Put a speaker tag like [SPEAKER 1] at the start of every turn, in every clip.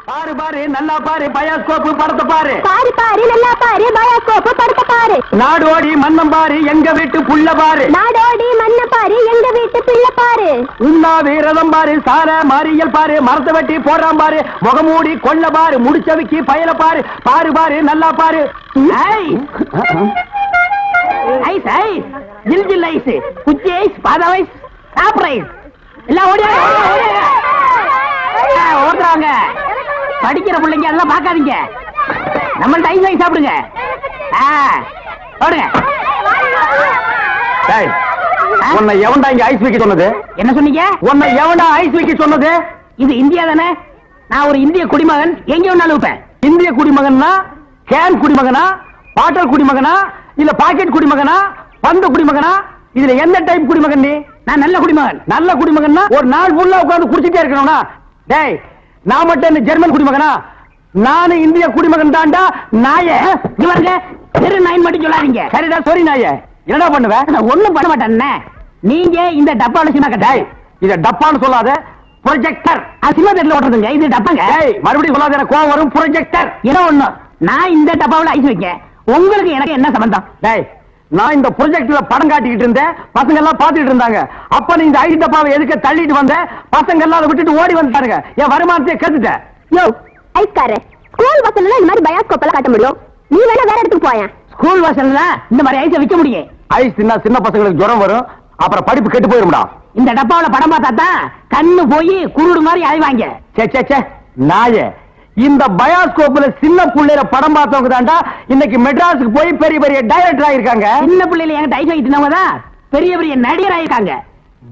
[SPEAKER 1] பாரு பாரு நல்லா பாரு பயாஸ்கோப்பு படத்தை பாரு.
[SPEAKER 2] பாரு பாரு நல்லா பாரு பயாஸ்கோப்பு படத்தை பாரு.
[SPEAKER 1] நாடோடி மன்னம் பாரு எங்க வீட்டு புள்ள பாரு.
[SPEAKER 2] நாடோடி மன்ன பாரு எங்க வீட்டு பிள்ளை பாரு.
[SPEAKER 1] உண்ணாவி ரதம் பாரு சார மாரியல் பாரு மரத்தை வெட்டி போடுறான் பாரு முகமூடி கொள்ள பாரு முடிச்சவிக்கி பயல பாரு. பாரு பாரு நல்லா பாரு. ஐஸ் ஐஸ் ஜில் ஜில் ஐஸ் குச்சி ஐஸ் பாதாம் ஐஸ் சாப்பிட்ற ஐஸ் எல்லாம் ஓடுறாங்க. படிக்கிற பிள்ளைங்க அதெல்லாம் பார்க்காதீங்க. நம்மள்ட்ட ஐஸ் ஐஸ் சாப்பிடுங்க. ஓடுங்க. உன்னை எவன்டா இங்க ஐஸ் வைக்க சொன்னது? என்ன சொன்னீங்க? உன்னை எவன்டா ஐஸ் வைக்க சொன்னது? இது இந்தியா தானே? நான் ஒரு இந்திய குடிமகன். எங்க வேணாலும் வைப்பேன். இந்திய குடிமகன்னா கேன் குடிமகனா பாட்டல் குடிமகனா இல்ல பாக்கெட் குடிமகனா பந்து குடிமகனா? இதுல எந்த டைப் குடிமகன் நீ? நான் நல்ல குடிமகன். நல்ல குடிமகன்னா ஒரு நாள் ஃபுல்லா உட்கார்ந்து குடிச்சிட்டே இருக்கணும்னா? டேய் நான் மட்டும் என்ன ஜெர்மன் குடிமகனா? நானு இந்திய குடிமகன் தாண்டா. நாயே இவருங்க தெரு நாயின் மட்டும் சொல்லாதீங்க. சரிடா சரி நாயே என்னடா பண்ணுவேன்? ஒண்ணும் பண்ண மாட்டேன். நீங்க இந்த டப்பால சினிமா கட்டாய். இத டப்பான்னு சொல்லாத ப்ரொஜெக்டர். சினிமா தேட்டர்ல ஓட்டுறதுங்க இது டப்பாங்க. மறுபடியும் சொல்லாத எனக்கு கோவம் வரும். ப்ரொஜெக்டர் ஏதோ ஒண்ணு. நான் இந்த டப்பாவில் ஐஸ் வைக்க உங்களுக்கு எனக்கு என்ன சம்பந்தம்? டேய் நான் இந்த ப்ரொஜெக்ட்ல படம் காட்டிக்கிட்டு இருந்தேன். பசங்க எல்லாம் பாத்துக்கிட்டு இருந்தாங்க. அப்ப நீ இந்த ஐஸ் டப்பாவை எதுக்கு தள்ளிட்டு வந்த? பசங்க எல்லாம் அதை விட்டுட்டு ஓடி வந்துட்டாருங்க. என் வருமானத்தை கத்துட்டேன்.
[SPEAKER 2] யோ ஐஸ்காரே ஸ்கூல் பசங்க இந்த மாதிரி பயாஸ்கோப் எல்லாம் காட்ட முடியும். நீ வேணா வேற இடத்துக்கு போயா. ஸ்கூல் பசங்க இந்த மாதிரி ஐஸை விற்க முடியும். ஐஸ் தின்னா சின்ன பசங்களுக்கு ஜுரம் வரும். அப்புறம் படிப்பு கெட்டு போயிரும்டா. இந்த டப்பாவில படம் பார்த்தா தான் கண்ணு போய் குருடு மாதிரி அழிவாங்க. சே சே சே நாயே இந்த பயாஸ்கோப்ல சின்ன பிள்ளைல படம் பார்த்தவங்க தாண்டா இன்னைக்கு மெட்ராஸுக்கு போய் பெரிய பெரிய டைரக்டர் ஆயிருக்காங்க. சின்ன பிள்ளைல எங்க ஐஸ் வைக்கிறவங்க தான் பெரிய பெரிய நடிகர் ஆயிருக்காங்க.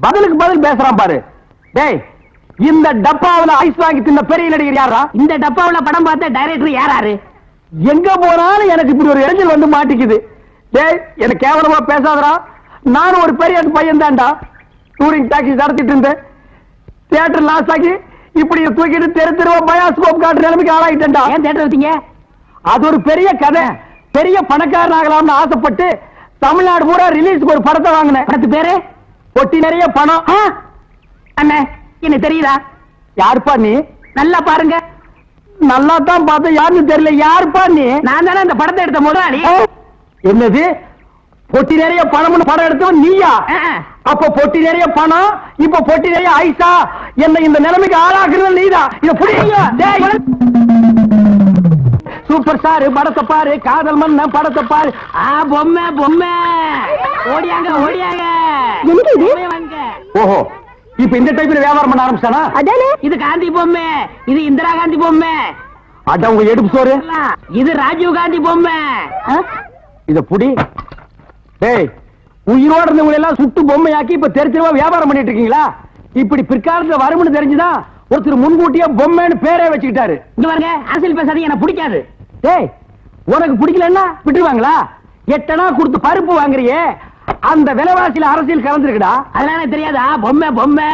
[SPEAKER 2] பதிலுக்கு பதில் பேசுறான் பாரு. டேய் இந்த டப்பாவுல ஐஸ் வாங்கி தின்ன பெரிய நடிகர் யாரா? இந்த டப்பாவுல படம் பார்த்த டைரக்டர் யாராரு? எங்க போனாலும் எனக்கு இப்படி ஒரு இடைஞ்சல் வந்து மாட்டிக்குது. டேய் எனக்கு கேவலமா பேசாதடா. நானும் ஒரு பெரிய பையன் தான்டா. டூரிங் டாக்ஸி நடத்திட்டு இருந்தேன். தியேட்டர் லாஸ் ஆகி இப்படி தூக்கிட்டு தெரு தெருவா பயாஸ்கோப் காட்டுற நிலைமைக்கு ஆளாயிட்டேன்டா. ஏன் தியேட்டர் வச்சீங்க? அது ஒரு பெரிய கதை. பெரிய பணக்காரன் ஆகலாம்னு ஆசைப்பட்டு தமிழ்நாடு பூரா ரிலீஸ்க்கு ஒரு படத்தை வாங்கினேன். படத்து பேரு பொட்டி நிறைய பணம். அண்ணே என்ன தெரியுதா? யாருப்பா நீ? நல்லா பாருங்க. நல்லா தான் பார்த்தேன். யாருன்னு தெரியல. யாருப்பா நீ? நான் தானே இந்த படத்தை எடுத்த முதலாளி. என்னது பொட்டி நிறைய பணம்னு படம் எடுத்தவன் நீயா? அப்ப பொட்டி நிறைய பணம் இப்ப பொட்டி நிறைய ஐசா என்ன இந்த நிலைமைக்கு ஆளாக்குறது நீதான். இத புரியுங்க. சூப்பர் ஸ்டார் படத்தை பாரு. காதல் மன்ன படத்தை பாரு. பொம்மை பொம்மை ஓடியாங்க ஓடியாங்க. ஓஹோ இப்ப இந்த டைப்ல வியாபாரம் பண்ண ஆரம்பிச்சானா? இது காந்தி பொம்மை. இது இந்திரா காந்தி பொம்மை. அட உங்க எடுப்பு சோறு. இது ராஜீவ் காந்தி பொம்மை. இத புடி. டேய் உயிரோட இருந்தவங்க எல்லாம் சுட்டு பொம்மையாக்கி இப்ப தெரிஞ்சவா வியாபாரம் பண்ணிட்டு இருக்கீங்களா? இப்படி பிற்காலத்துல வரும்னு தெரிஞ்சுதான் ஒருத்தர் முன்கூட்டியே பொம்மைன்னு பேரே வச்சுக்கிட்டாரு. இங்க பாருங்க அரசியல் பேசாதீங்க எனக்கு பிடிக்காது. டேய் உனக்கு பிடிக்கலன்னா விட்டுருவாங்களா? எட்டனா கொடுத்து பருப்பு வாங்குறியே அந்த விலைவாசியில அரசியல் கலந்துருக்குடா. அதெல்லாம் எனக்கு தெரியாதா? பொம்மை பொம்மை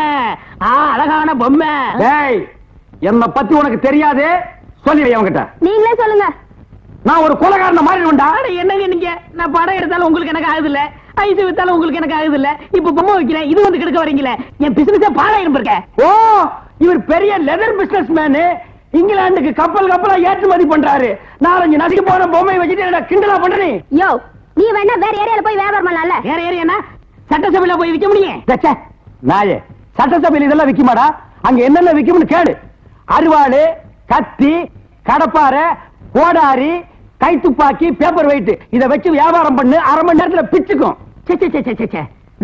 [SPEAKER 2] அழகான பொம்மை. டேய் என்ன பத்தி உனக்கு தெரியாது. சொல்லிடுறேன் அவங்கிட்ட. நீங்களே சொல்லுங்க. நான் ஒரு கொலைகாரன மாறிடுவேன்டா. என்னங்க நீங்க? நான் படம் எடுத்தாலும் உங்களுக்கு எனக்கு ஆகுது இல்ல. ஐஸ் வித்தாலும் உங்களுக்கு எனக்கு ஆகுது இல்ல. இப்ப பொம்மை வைக்கிறேன் இது வந்து கெடுக்க வரீங்களே. என் பிசினஸே பாழாயிரும் இருக்க. ஓ இவர் பெரிய லெதர் பிசினஸ் மேனு. இங்கிலாந்துக்கு கப்பலா ஏற்றுமதி பண்றாரு. 4-5 நதிக்கு போன பொம்மை வச்சுட்டு என்ன கிண்டலா பண்றீ? யோ நீ வேணா வேற ஏரியால போய் வியாபாரம் பண்ணலாம்ல. வேற ஏரியானா சட்டசபையில போய் விக்க முடியும். நாயே சட்டசபையில இதெல்லாம் விக்குமாடா? அங்க என்னென்ன விக்கும்னு கேளு. அருவாளு கத்தி கடப்பாரை கோடாரி கைத்துப்பாக்கி பேப்பர் வெயிட் இத வச்சு வியாபாரம் பண்ணு. அரை மணி நேரத்துல பிச்சுக்கும்.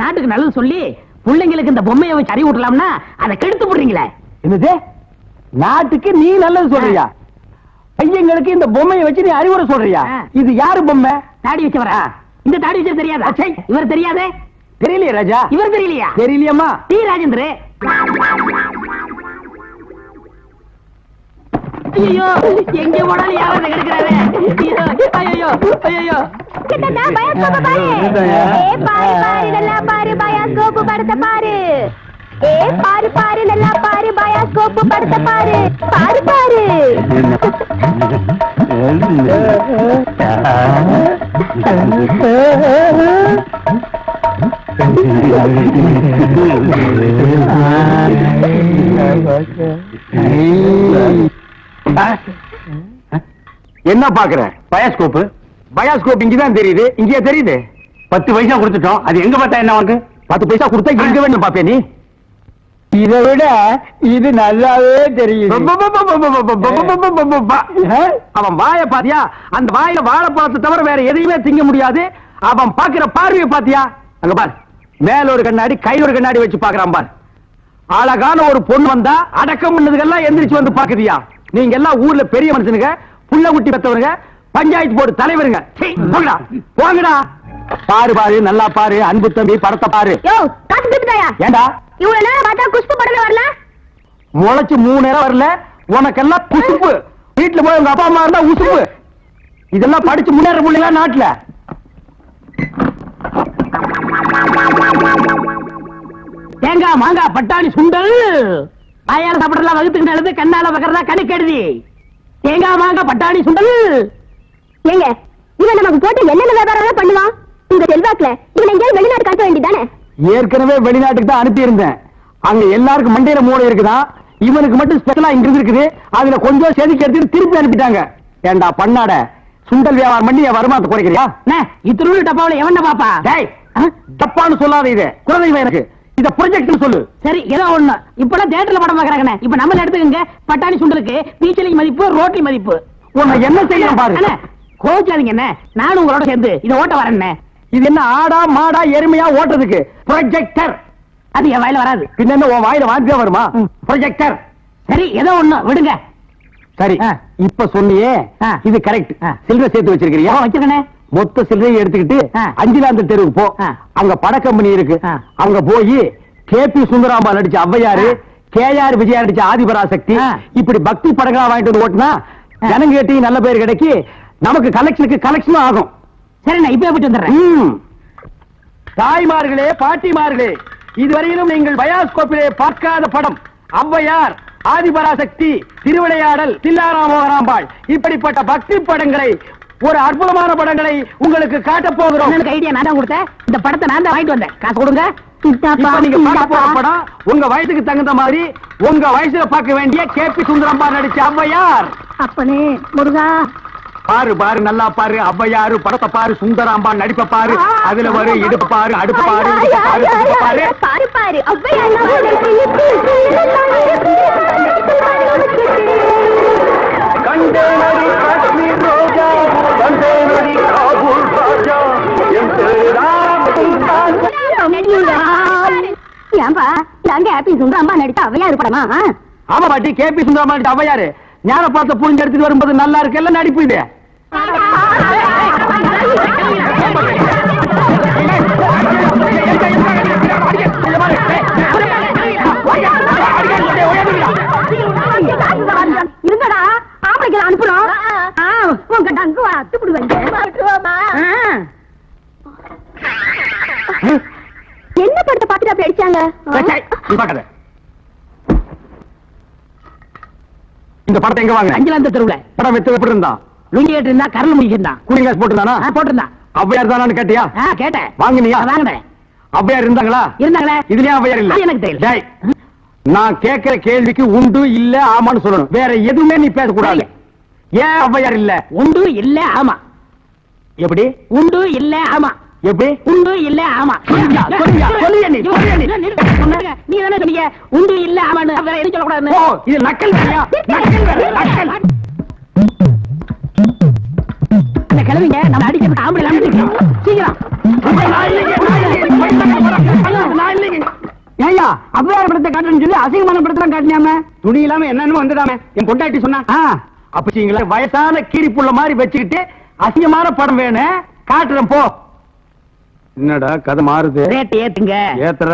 [SPEAKER 2] நாட்டுக்கு நல்லது சொல்லி பிள்ளைங்களுக்கு இந்த பொம்மையை வச்சு அறிவு விடலாம்னா அதை கெடுத்து போடுறீங்களே. என்னது நாட்டுக்கு நீ நல்லது சொல்றியா? பையங்களுக்கு இந்த பொம்மையை வச்சு நீ அறிவுரை சொல்றியா? இது யாரு பொம்மை? தாடி வச்சவரா? இந்த தாடி வச்சது தெரியாதா? இவர் தெரியாதே. தெரியலையா ராஜா? இவர் தெரியலையா? தெரியலையம்மா. டி ராஜேந்திர. ஐயோ எங்க போனாலும் யாராவது கிடைக்கிறாரு. ஐயோ ஐயோ கிட்டடா பயாஸ்கோப் பாரு. ஏ பாரு பாரு நல்லா பாரு பயாஸ்கோப் படத்தை பாரு. ஏ பாரு பாரு நல்லா பாரு பயாஸ்கோப் படத்தை பாரு. பாரு பாரு என்ன பாக்குற? பயாஸ்கோப். பயாஸ்கோப் இங்கதான் தெரியுது. இங்கேயே தெரியுது. 10 பைசா கொடுத்துட்டோம். அது எங்க பார்த்தா என்ன உனக்கு? 10 பைசா கொடுத்தா எங்க வேணும் பாப்பே நீ? இதை விட இது நல்லாவே தெரியுது. அவன் வாய பாத்தியா? அந்த வாயில வாழைப்பழத்தை தவிர வேற எதையுமே திங்க முடியாது. அவன் பாக்குற பார்வையை பாத்தியா? அங்க பாரு, மேல ஒரு கண்ணாடி, கையில ஒரு கண்ணாடி வச்சு பாக்குறான் பாரு. அழகான ஒரு பொண்ணு வந்தா அடக்கம் பண்ணதுக்கெல்லாம் எந்திரிச்சு வந்து பாக்குதியா? நீங்க எல்லாம் ஊர்ல பெரிய மனுஷனுங்க, புள்ள குட்டி பெத்தவருங்க, பஞ்சாயத்து போர்டு தலைவருங்க. போங்கடா போங்கடா. பாரு பாரு, நல்லா பாரு, அன்பு தம்பி படத்தை பாரு. ஏண்டா
[SPEAKER 3] இவ்வளவு நேரம் பார்த்தா குஷ்பு படமே வரல?
[SPEAKER 2] முளைச்சு 3 நேரம் வரல, உனக்கெல்லாம் குசுப்பு. வீட்டுல போய் உங்க அப்பா அம்மா இருந்தா உசுப்பு. இதெல்லாம் படிச்சு முன்னேற முடியல நாட்டுல.
[SPEAKER 1] தேங்காய் மாங்காய் பட்டாணி சுண்டல் வாயால சாப்பிடலாம், வகுத்துக்கு நல்லது, கண்ணால வகர்றதா கணக்கு எழுதி. தேங்காய் மாங்காய் பட்டாணி சுண்டல்.
[SPEAKER 3] ஏங்க இவன் நமக்கு போட்டு என்னென்ன வியாபாரம் பண்ணுவான்? உங்க செல்வாக்குல இவன் எங்கேயாவது வெளிநாடு காட்ட வேண்டியதானே? ஏற்கனவே
[SPEAKER 2] வெளிநாட்டுக்கு தான் அனுப்பி இருந்தேன். அங்க எல்லாருக்கும் மண்டையில மூளை இருக்குதான், இவனுக்கு மட்டும் ஸ்பெஷலா இங்க இருக்குது. அதுல கொஞ்சம் செதுக்கி எடுத்துட்டு திருப்பி அனுப்பிட்டாங்க. ஏண்டா பண்ணாட, சுண்டல் வியாபாரம் பண்ணி என் வருமானத்தை குறைக்கிறியா?
[SPEAKER 1] இத்திரு டப்பாவில எவன பாப்பா?
[SPEAKER 2] தப்பான்னு சொல்லாத, இது குழந்தைங்க எனக்கு. இத ப்ரொஜெக்ட் சொல்லு.
[SPEAKER 1] சரி ஏதோ ஒண்ணு. இப்பெல்லாம் தியேட்டர்ல படம் பாக்குறாங்க. இப்ப நம்மள எடுத்துக்கங்க. பட்டாணி சுண்டலுக்கு பீச்சலி மதிப்பு, ரோட்டி மதிப்பு.
[SPEAKER 2] உன்னை என்ன செய்ய பாரு.
[SPEAKER 1] கோச்சாதீங்க என்ன, நானும் உங்களோட சேர்ந்து இதை ஓட்ட வரேன்.
[SPEAKER 2] இது என்ன ஆடா மாடா எருமையா ஓட்டுறதுக்கு? ப்ரொஜெக்டர்.
[SPEAKER 1] அது என் வாயில வராது.
[SPEAKER 2] பின்ன உன் வாயில வாந்தியா வருமா? ப்ரொஜெக்டர்.
[SPEAKER 1] சரி ஏதோ ஒண்ணு விடுங்க.
[SPEAKER 2] சரி இப்ப சொன்னியே இது கரெக்ட். சில்லறை சேர்த்து வச்சிருக்கிறியா?
[SPEAKER 1] வச்சிருக்கேன்.
[SPEAKER 2] மொத்த சில்லறையை எடுத்துக்கிட்டு அஞ்சிலாந்த தெருவுக்கு போ. அங்க பட கம்பெனி இருக்கு. அங்க போய் கேபி சுந்தராம்பா நடிச்ச ஔவையாரு, கேஆர் விஜயா நடிச்ச ஆதிபராசக்தி, இப்படி பக்தி படங்களா வாங்கிட்டு வந்து ஓட்டுனா ஜனங்க கேட்டி நல்ல பேர் கிடைக்கி நமக்கு கலெக்ஷனும் ஆகும்.
[SPEAKER 1] சரி நான் இப்ப போயிட்டு வந்துடுறேன்.
[SPEAKER 2] தாய்மார்களே, பாட்டிமார்களே, இதுவரையிலும் நீங்கள் பயாஸ்கோப்பிலே பார்க்காத படம் ஔவையார், ஆதிபராசக்தி, திருவிளையாடல், தில்லாராமோகராம்பாள், இப்படிப்பட்ட பக்தி படங்களை, ஒரு அற்புதமான படங்களை உங்களுக்கு காட்ட போகிறோம்.
[SPEAKER 1] எனக்கு ஐடியா நான் தான் கொடுத்தேன். இந்த படத்தை நான் தான் வாங்கிட்டு வந்தேன். காசு கொடுங்க.
[SPEAKER 2] நீங்க பார்க்க போற படம் உங்க வயசுக்கு தகுந்த மாதிரி உங்க வயசுல பார்க்க வேண்டிய கேபி சுந்தரம்பா நடிச்ச ஔவையார்.
[SPEAKER 3] அப்பனே முருகா,
[SPEAKER 2] பாரு பாரு, நல்லா பாரு. ஔவையாரு படத்தை பாரு, சுந்தராம்பா நடிப்ப பாரு. அதுல வரு இடுப்பு பாரு, அடுப்பு பாரு, பாரு
[SPEAKER 3] பாரு பாரு. ஏன்பா நாங்க ஹாப்பி சுந்தராம்பா நடிச்ச ஔவையார் படமா?
[SPEAKER 2] ஆமா பாட்டி, கேபி சுந்தரம்பா நடிச்ச ஔவையாரு. ஞான பார்த்த புரிஞ்சு எடுத்துட்டு வரும்போது நல்லா இருக்குல்ல நடிப்பு இது.
[SPEAKER 3] இருங்கடா, ஆம்பளைக்கு அனுப்புறோம். உங்க டங்கு அத்துப்படுவாங்க. என்ன படத்தை பார்த்துட்டு அப்படி அடிச்சாங்க?
[SPEAKER 2] இந்த படத்தை எங்க வாங்க?
[SPEAKER 1] அஞ்சிலாந்த தெருவுல.
[SPEAKER 2] படம் வெத்து எப்படி இருந்தா?
[SPEAKER 1] லுங்கி கேட்டு இருந்தா, கரல் முடிக்கிருந்தான்.
[SPEAKER 2] Cooling glass போட்டுருந்தானா?
[SPEAKER 1] போட்டிருந்தான்.
[SPEAKER 2] ஔவையார் தானு கேட்டியா?
[SPEAKER 1] கேட்டேன்.
[SPEAKER 2] வாங்கினியா?
[SPEAKER 1] வாங்கினேன்.
[SPEAKER 2] ஔவையார் இருந்தாங்களா?
[SPEAKER 1] இருந்தாங்களே.
[SPEAKER 2] இதுலயே ஔவையார் இல்ல?
[SPEAKER 1] எனக்கு தெரியல.
[SPEAKER 2] நான் கேட்கிற கேள்விக்கு உண்டு இல்ல ஆமான்னு சொல்லணும். வேற எதுவுமே நீ பேசக்கூடாது. ஏன் ஔவையார் இல்ல?
[SPEAKER 1] உண்டு இல்ல ஆமா.
[SPEAKER 2] எப்படி?
[SPEAKER 1] உண்டு இல்ல ஆமா.
[SPEAKER 2] எப்படி?
[SPEAKER 1] உண்டு இல்ல ஆமா. நீ தானே சொன்னீங்க உண்டு இல்ல ஆமான்னு. வேற எதுவும் சொல்லக்கூடாது.
[SPEAKER 2] இது நக்கல் வேறையா? நக்கல்.
[SPEAKER 1] இந்த கிழவிங்க நம்ம அடிக்கிறதுக்கு ஆம்பளை அனுப்பிச்சிருக்கோம். சீக்கிரம்.
[SPEAKER 2] ஏயா ஔவையார் படத்தை காட்டுன்னு சொல்லி அசிங்கமான படத்தெல்லாம் காட்டினாம? துணி இல்லாம என்னன்னு வந்துடாம என் பொண்டாட்டி சொன்னா. அப்ப வயசான கீரி புள்ள மாதிரி வச்சுக்கிட்டு அசிங்கமான படம் வேணும் காட்டுறேன் போ. என்னடா கதை மாறுது?
[SPEAKER 1] ரேட் ஏத்துங்க.
[SPEAKER 2] ஏத்துற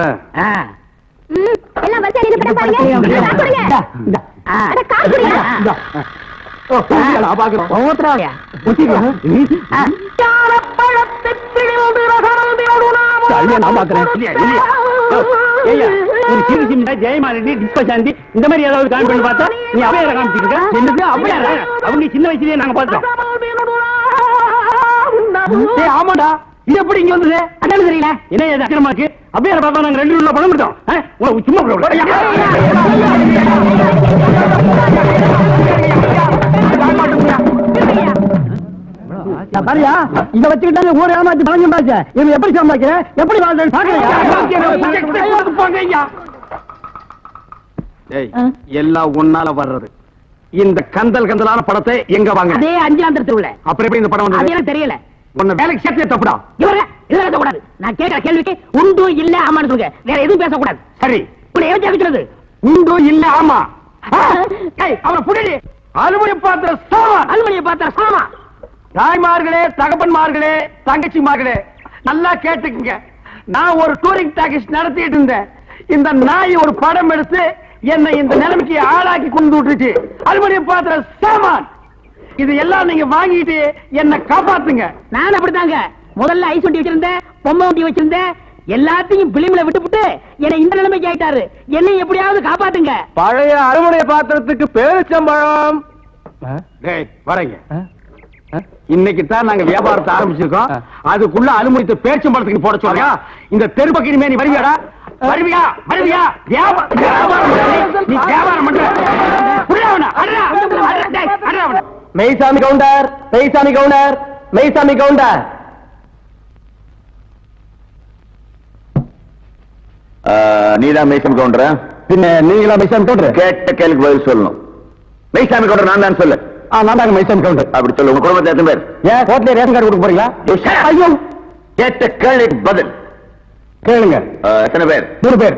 [SPEAKER 3] எல்லாம் வரிசையா நின்னு படம் பாருங்க. காசு கொடுங்க.
[SPEAKER 2] ஜெயமாலினி, டிஸ்பசாந்தி இந்த மாதிரி ஏதாவது காமிச்சு பார்த்தா நீ அவையார காமிச்சிருக்க. அவங்க சின்ன வயசுலயே நாங்க பார்த்தோம். ஆமாடா, இது எப்படி இங்க வந்தது? அதான் தெரியல. என்ன இது அக்கிரமா இருக்கு? அப்படியே பாப்பா, நாங்க 2 ரூபாய் பணம் கொடுத்தோம். உங்களுக்கு சும்மா பாரியா, இத வச்சுக்கிட்டாங்க ஊர் ஏமாத்தி பணம் சம்பாதிச்ச. இவன் எப்படி சம்பாதிக்கிறேன், எப்படி வாழ்றேன்னு பாக்கலையா? எல்லாம் ஒன்னால வர்றது. இந்த கந்தல் கந்தலான படத்தை எங்க வாங்க? அதே அஞ்சாந்திரத்தில் உள்ள. அப்புறம் எப்படி இந்த படம் வந்தது? அது எனக்கு தெரியல. உன்னை வேலைக்கு சேர்த்தே தப்புடா. இதெல்லாம் கூடாது. நான் கேட்கிற கேள்விக்கு உண்டு இல்ல ஆமான்னு சொல்லுங்க, வேற எதுவும் பேசக்கூடாது. சரி, இப்படி எவன் கேட்கிறது? உண்டு இல்ல ஆமா. அவனை புடி. அலுமினிய பாத்திர சாமா, அலுமினிய பாத்திர சாமா. தாய்மார்களே, தகப்பன்மார்களே, தங்கச்சிமார்களே, நல்லா கேட்டுக்குங்க. நான் ஒரு டூரிங் டாக்கீஸ் நடத்திட்டு இருந்தேன். இந்த நாய் ஒரு படம் எடுத்து என்னை இந்த நிலைமைக்கு ஆளாக்கி கொண்டு விட்டுருச்சு. அலுமினிய பாத்திர சாமான் இது எல்லாம் நீங்க வாங்கிட்டு என்ன காப்பாத்துங்க. நான் அப்படித்தாங்க முதல்ல ஐஸ் வண்டி வச்சிருந்தேன், பொம்மை வண்டி வச்சிருந்தேன், எல்லாத்தையும் பிலிம்ல விட்டுவிட்டு என்னை இந்த நிலைமைக்கு ஆயிட்டாரு. என்னை எப்படியாவது காப்பாத்துங்க. பழைய அலுமினிய பாத்திரத்துக்கு பேரிச்சம்பழம். வரீங்க, இன்னைக்கு தான் நாங்க வியாபாரத்தை ஆரம்பிச்சிருக்கோம். அதுக்குள்ள அலுமினியத்தை பேரிச்சம்பழத்துக்கு போட சொல்றா. இந்த தெருப்பக்கினிமே நீ வருவியாடா? வருவியா? வருவியா? நீ வியாபாரம் பண்ற. மெய்சாமி கவுண்டர், மெய்சாமி கவுண்டர், மெய்சாமி கவுண்டர்.
[SPEAKER 4] நீதான் மெய்சாமி கவுண்டரா?
[SPEAKER 2] பின்ன நீங்களா மெய்சாமி கவுண்டர்?
[SPEAKER 4] கேட்ட கேள்விக்கு பதில் சொல்லணும். மெய்சாமி கவுண்டர் நான் தான் சொல்லு.
[SPEAKER 2] நான் தாங்க மைசாமி கவுண்டர்.
[SPEAKER 4] அப்படி சொல்லு. உங்க குடும்பத்தை எத்தனை பேர்?
[SPEAKER 2] ஏன் கோட்ல ரேஷன் கார்டு கொடுக்க போறீங்களா? ஐயோ,
[SPEAKER 4] கேட்ட கேள்விக்கு பதில்
[SPEAKER 2] கேளுங்க.
[SPEAKER 4] எத்தனை பேர்?
[SPEAKER 2] 3 பேர்.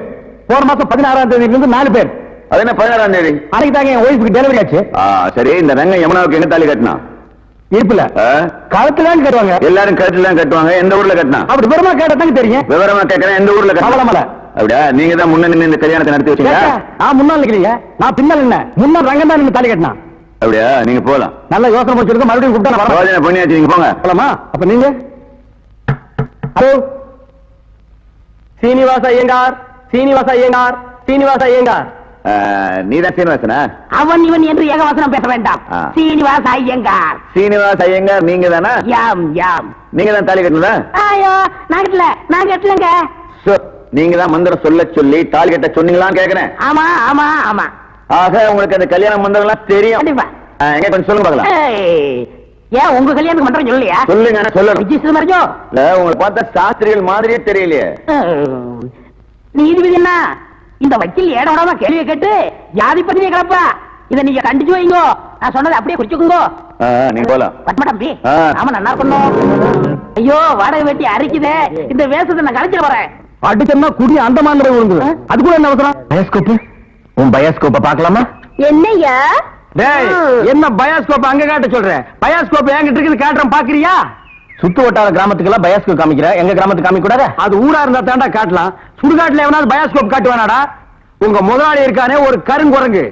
[SPEAKER 2] போன மாசம் 16ஆம் தேதியில இருந்து 4 பேர்.
[SPEAKER 4] அது என்ன 16ஆம் தேதி?
[SPEAKER 2] அன்னைக்கு தாங்க என் ஒய்ஃபுக்கு டெலிவரி ஆச்சு.
[SPEAKER 4] சரி, இந்த ரங்க யமுனாவுக்கு எங்க தாலி கட்டினா?
[SPEAKER 2] இருப்புல கழுத்துல கட்டுவாங்க.
[SPEAKER 4] எல்லாரும் கழுத்துல கட்டுவாங்க. எந்த ஊர்ல கட்டினா?
[SPEAKER 2] அப்படி விவரமா கேட்டதாங்க தெரியும்.
[SPEAKER 4] விவரமா கேட்கறேன். எந்த ஊர்ல கட்டல? அப்படியா? நீங்க தான் முன்ன நின்று இந்த கல்யாணத்தை நடத்தி வச்சீங்க.
[SPEAKER 2] நான் முன்னாள் நிக்கிறீங்க, நான் பின்னால் என்ன? முன்னாள் ரங்கம் தான் நீங்க தாலி கட்டினா.
[SPEAKER 4] அப்படியா? நீங்க போலாம்.
[SPEAKER 2] நல்ல யோசனை முடிச்சிருக்க. மறுபடியும் கூப்பிட்டா
[SPEAKER 4] பண்ணியாச்சு. நீங்க போங்க.
[SPEAKER 2] போலாமா? அப்ப நீங்க ஹலோ, சீனிவாச ஐயங்கார், சீனிவாச ஐயங்கார், சீனிவாச ஐயங்கார்.
[SPEAKER 4] நீதான் சீனிவாசனா?
[SPEAKER 1] அவன் இவன் என்று ஏகவசனம் பேச வேண்டாம். சீனிவாச ஐயங்கார்.
[SPEAKER 4] சீனிவாச ஐயங்கார் நீங்க தானா?
[SPEAKER 1] யாம் யாம்.
[SPEAKER 4] நீங்க தான் தாலி கட்டல?
[SPEAKER 1] ஐயோ, நான் கட்டல, நான் கட்டலங்க.
[SPEAKER 4] நீங்க தான் மந்திரம் சொல்ல சொல்லி தாலி கட்ட சொன்னீங்களான்னு கேக்குறேன்.
[SPEAKER 1] ஆமா ஆமா ஆமா.
[SPEAKER 4] ஆக உங்களுக்கு அந்த கல்யாண மந்திரம்லாம் தெரியும்.
[SPEAKER 1] கண்டிப்பா.
[SPEAKER 4] எங்க கொஞ்சம் சொல்லுங்க பார்க்கலாம்.
[SPEAKER 1] ஏன் உங்க கல்யாணத்துக்கு மந்திரம் சொல்லலையா?
[SPEAKER 4] சொல்லுங்க. சொல்லணும்.
[SPEAKER 1] ரிஜிஸ்டர் மரஜோ
[SPEAKER 4] இல்ல, உங்களை பார்த்தா சாஸ்திரிகள் மாதிரியே தெரியலையே.
[SPEAKER 1] நீதிபதி என்ன இந்த வக்கீல் ஏட விடாம கேள்வியை கேட்டு ஜாதி பத்தினியை கிளப்பா. இதை நீங்க கண்டிச்சு வைங்கோ. நான் சொன்னதை அப்படியே குறிச்சுக்குங்கோ.
[SPEAKER 4] நீங்க போலாம்.
[SPEAKER 1] பட்மடம்பி நாம நல்லா இருக்கணும். ஐயோ, வாடகை வெட்டி அரிக்குதே. இந்த வேஷத்தை நான் கலைச்சிட்டு வரேன்.
[SPEAKER 2] அடிச்சோம்னா குடி அந்த மாதிரி விழுந்து. அதுக்குள்ள என்ன அவசரம்? பயாஸ்கோப், உன் பயாஸ்கோப்ப பாக்கலாமா?
[SPEAKER 3] என்னையா?
[SPEAKER 2] டேய், என்ன பயாஸ்கோப் அங்க காட்ட சொல்றேன்? பயாஸ்கோப் என்கிட்ட இருக்குது, காட்டுறேன், பாக்குறியா? சுத்து வட்டார கிராமத்துக்கு எல்லாம் பயாஸ்கோப் காமிக்கிற, எங்க கிராமத்துக்கு காமிக்க கூடாது? அது ஊரா இருந்தா தாண்டா காட்டலாம். சுடுகாட்டுல எவனாவது பயாஸ்கோப் காட்டுவானாடா? உங்க முதலாளி இருக்கானே ஒரு கருங்குரங்கு,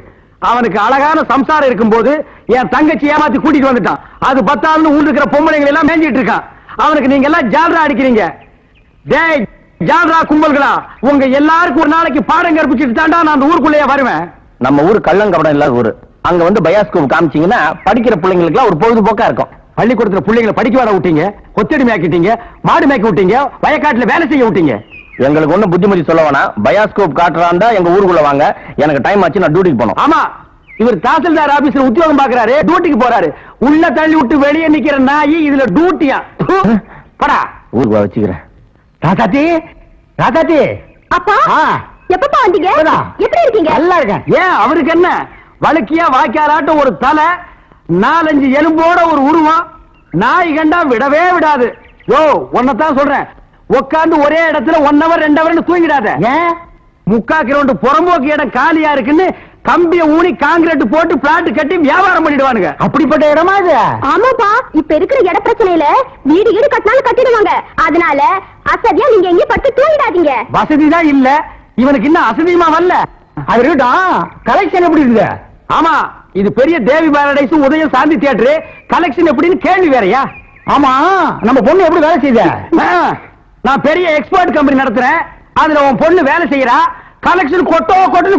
[SPEAKER 2] அவனுக்கு அழகான சம்சாரம் இருக்கும்போது என் தங்கச்சி ஏமாத்தி கூட்டிட்டு வந்துட்டான். அது பத்தாதுன்னு ஊர் இருக்கிற பொம்பளைங்களை எல்லாம் மேஞ்சிட்டு இருக்கான். அவனுக்கு நீங்க எல்லாம் ஜால்ரா அடிக்கிறீங்க. டேய் ஜால்ரா கும்பல்களா, உங்க எல்லாருக்கும் ஒரு நாளைக்கு பாடம் கற்பிச்சுட்டு தாண்டா நான் அந்த ஊருக்குள்ளேயே வருவேன். நம்ம ஊர் கள்ளங்கபடம் இல்லாத ஊரு. அங்க வந்து பயாஸ்கோப் காமிச்சீங்கன்னா படிக்கிற பிள்ளைங்களுக்கு ஒரு பொழுதுபோக்கா இருக்கும். பள்ளிக்கூடத்துல பிள்ளைங்களை படிக்க வர விட்டீங்க, கொத்தடி மேய்க்கிட்டீங்க, மாடு மேய்க்க விட்டீங்க, வயக்காட்டுல வேலை செய்ய விட்டீங்க. எங்களுக்கு ஒண்ணு புத்திமதி சொல்ல வேணாம். பயாஸ்கோப் காட்டுறாண்டா எங்க ஊருக்குள்ள வாங்க. எனக்கு டைம் ஆச்சு, நான் டியூட்டிக்கு போனோம். ஆமா, இவர் தாசில்தார் ஆபீஸ்ல உத்தியோகம் பாக்குறாரு, டியூட்டிக்கு போறாரு. உள்ள தள்ளி விட்டு வெளியே நிக்கிற நாய் இதுல டியூட்டியா? படா ஊருக்கு வச்சுக்கிறேன். ராதாத்தி, ராதாத்தி.
[SPEAKER 3] அப்பா எப்பப்பா வந்தீங்க? எப்படி இருக்கீங்க?
[SPEAKER 2] நல்லா இருக்கேன். ஏன் அவருக்கு என்ன? வழுக்கியா வாய்க்காலாட்டம் ஒரு தலை, 4-5 எலும்போட ஒரு உருவம். நாய் கண்டா விடவே விடாது. யோ, ஒன்னதான் சொல்றேன், உட்காந்து ஒரே இடத்துல 1 hour 2 hour தூங்கிடாத. ஏன்? 3/4 கிலோமீட்டர் புறம்போக்கு இடம் காலியா இருக்குன்னு கம்பிய ஊனி காங்கிரீட் போட்டு பிளாட் கட்டி வியாபாரம் பண்ணிடுவானுங்க. அப்படிப்பட்ட இடமா இது?
[SPEAKER 3] ஆமாப்பா, இப்ப இருக்கிற இட பிரச்சனையில வீடு வீடு கட்டினாலும் கட்டிடுவாங்க. அதனால அசதியா நீங்க எங்க பட்டு தூங்கிடாதீங்க.
[SPEAKER 2] வசதி தான் இல்ல, இவனுக்கு இன்னும் அசதியுமா வரல. அது இருக்கட்டும், கலெக்ஷன் எப்படி இருக்குது? ஆமா, இது பெரிய தேவி பாரடைஸ், உதயம் சாந்தி தியேட்டர். கலெக்ஷன் எப்படின்னு கேள்வி வேறயா? ஆமா, நம்ம பொண்ணு எப்படி வேலை செய்த? நான் பெரிய எக்ஸ்போர்ட் கம்பெனி நடத்துறேன், அதுல உன் பொண்ணு வேலை செய்யறா. கலெக்ஷன்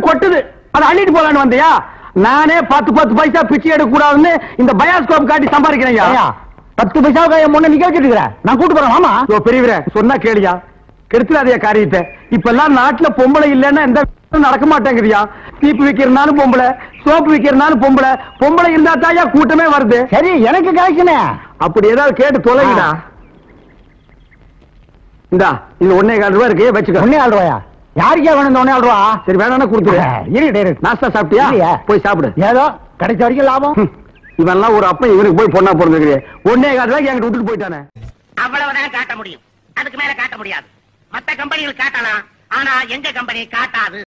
[SPEAKER 2] கொட்டுது. அதை அள்ளிட்டு போலான்னு வந்தியா? நானே 10 பைசா பிச்சை எடுக்க கூடாதுன்னு இந்த பயாஸ்கோப் காட்டி சம்பாதிக்கிறேன். 10 பைசாவுக்கு என் முன்ன நிக்க வச்சிட்டு இருக்கிற நான் கூட்டு போறேன் மாமா.
[SPEAKER 1] பெரியவரே சொன்னா கேளியா, கெடுத்துடாதே காரியத்தை. இப்ப எல்லாம் நாட்டுல பொம்பளை இல்லன்னா எந்த நடக்க மாட்டேங்குதியா. தீப்பு விக்கிறனாலும் பொம்பளை, சோப்பு விக்கிறனாலும் பொம்பளை. பொம்பளை இருந்தா தாயா கூட்டமே வருது.
[SPEAKER 2] சரி எனக்கு கலெக்ஷனே.
[SPEAKER 1] அப்படி ஏதாவது கேட்டு தொலைங்கடா. இந்தா இது 1.25 ரூபாய் இருக்கு, வச்சுக்க.
[SPEAKER 2] 1.25 ரூபாயா? யாருக்கே வேணும் இந்த 1.25 ரூபா?
[SPEAKER 1] சரி வேணா கொடுத்துரு. நாஸ்தா சாப்பிட்டியா? போய் சாப்பிடு.
[SPEAKER 2] ஏதோ கிடைச்ச வரைக்கும் லாபம்.
[SPEAKER 1] இவன்லாம் ஒரு அப்ப இவனுக்கு போய் பொண்ணா பிறந்திருக்கிறேன். 1.25 ரூபாய்க்கு என்கிட்ட விட்டுட்டு போயிட்டானே.
[SPEAKER 5] அவ்வளவுதான் காட்ட முடியும், அதுக்கு மேல காட்ட முடியாது. மத்த கம்பெனிகள் காட்டலாம், ஆனா எங்க கம்பெனி காட்டாது.